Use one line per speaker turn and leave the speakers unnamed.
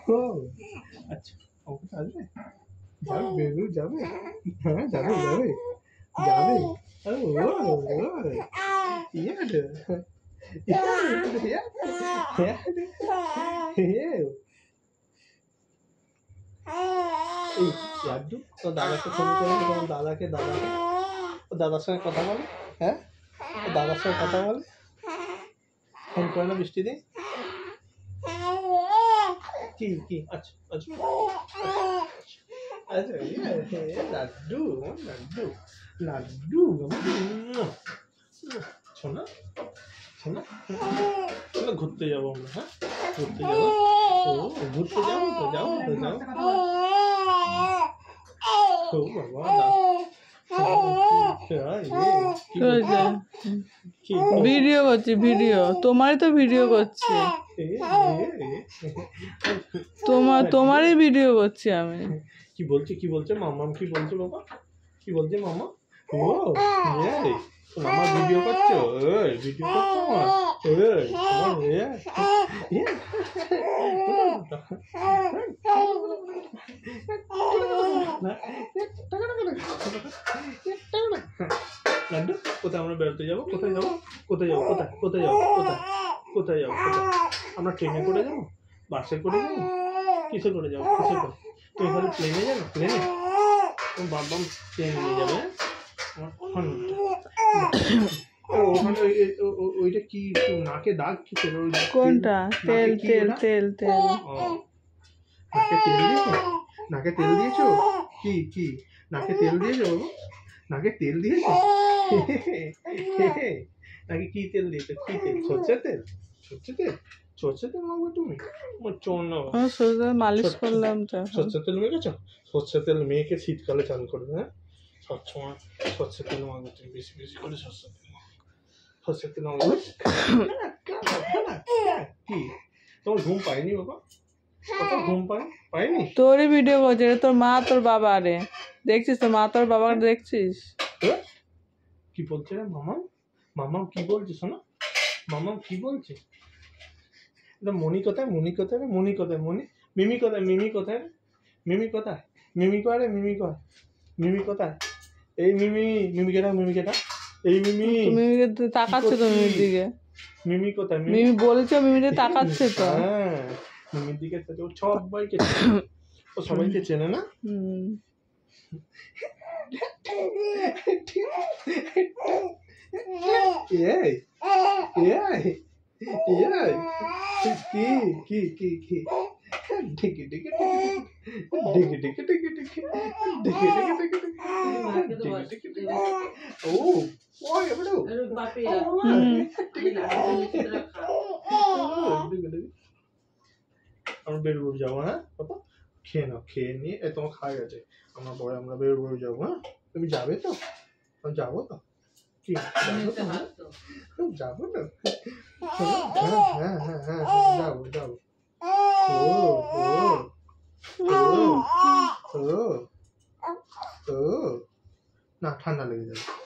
ও আচ্ছা অঙ্কিত আসবে যাবে বেরু যাবে হ্যাঁ যাবে যাবে যাবে ও ইয়াদে এই লাড্ডু তো দাদাকে ফোন করে তোমার দাদাকে ও দাদার সঙ্গে কথা বলে হ্যাঁ ও দাদার সঙ্গে কথা বলে ফোন করে না বৃষ্টি দিন কি কি আচ্ছা আচ্ছা আচ্ছা লাড্ডু লাড্ডু লাড্ডু শোনা শোনা চলো ঘুরতে যাবো আমরা হ্যাঁ ঘুরতে যাবো ও ঘুরতে যাবো তো যাবো তো যাবো ও বাবা
ভিডিও করছি ভিডিও তোমারই তো ভিডিও করছি তোমারই ভিডিও করছি আমি
কি বলছে মাম্মাম কি বলছে বাবা কি বলছে মামা ও মামা ভিডিও করছো ভিডিও করছো লাড্ডু কোথায় আমরা বেড়াতে যাবো কোথায় যাবো কোথায় যাবো কোথায় কোথায় যাবো কোথায় কোথায় যাবো কোথায় আমরা ট্রেনে করে যাবো বাসে করে যাবো কিসে করে যাবো কিসে করে তুমি তাহলে প্লেনে যাবো প্লেনে তোমার বাবা প্লেনে নিয়ে যাবে ওখানে ওইটা কি নাকে দাগ কি ছিল
কোনটা তেল তেল তেল তেল
নাকে তেল দিয়েছো নাকে তেল দিয়েছো কি কি নাকে তেল দিয়েছো নাকে তেল দিয়েছো নাকি কি তেল দিয়েছো কি তেল সর্ষের তেল সর্ষের তেল সর্ষের তেল মাখবে তুমি
সর্ষের তেল মালিশ করলাম তো
সর্ষের তেল মেখেছো সর্ষের তেল মেখে শীতকালে চান করবে হ্যাঁ সবসময় সর্ষের তেল মাখবে তুমি বেশি বেশি করে সর্ষের তেল সর্ষের তেল মাখবে কি তোমার ঘুম পায়নি বাবা কত ঘুম পায়নি
তোরই ভিডিও করছে রে তোর মা তোর বাবা রে দেখছিস তো মা তোর বাবা দেখছিস
কি বলছে রে মামা মামা কি বলছে শোনো মামা কি বলছে মনি কোথায় মনি কোথায় রে মনি কোথায় মনি মিমি কোথায় মিমি কোথায় মিমি কোথায় মিমি কয় রে মিমি কয় মিমি কোথায় এই মিমি মিমিকে ডাক মিমিকে ডাক এই মিমি
মিমিকে তাকাচ্ছে তো মিমির দিকে
মিমি কোথায়
মিমি বলছে মিমিকে তাকাচ্ছে তো
হ্যাঁ মিমির দিকে ও সবাইকে ও সবাইকে চেনে না এই এই এই কি কি কি ঢেকে ঢেকে ঢেকে ঢেকে ঢেকে ঢেকে ঢেকে ঢেকে ঢেকে ও ওই এবড়ো আমরা বেরোবো যাবো হ্যাঁ বাবা খেয়ে নাও খেয়ে নিয়ে তোমার খাওয়া গেছে আমরা পরে আমরা বেরোবো যাবো হ্যাঁ তুমি যাবে তো যাবো তো কি যাবো তো হ্যাঁ হ্যাঁ হ্যাঁ হ্যাঁ যাবো যাবো ও ও ও ও না ঠান্ডা লেগে যাবে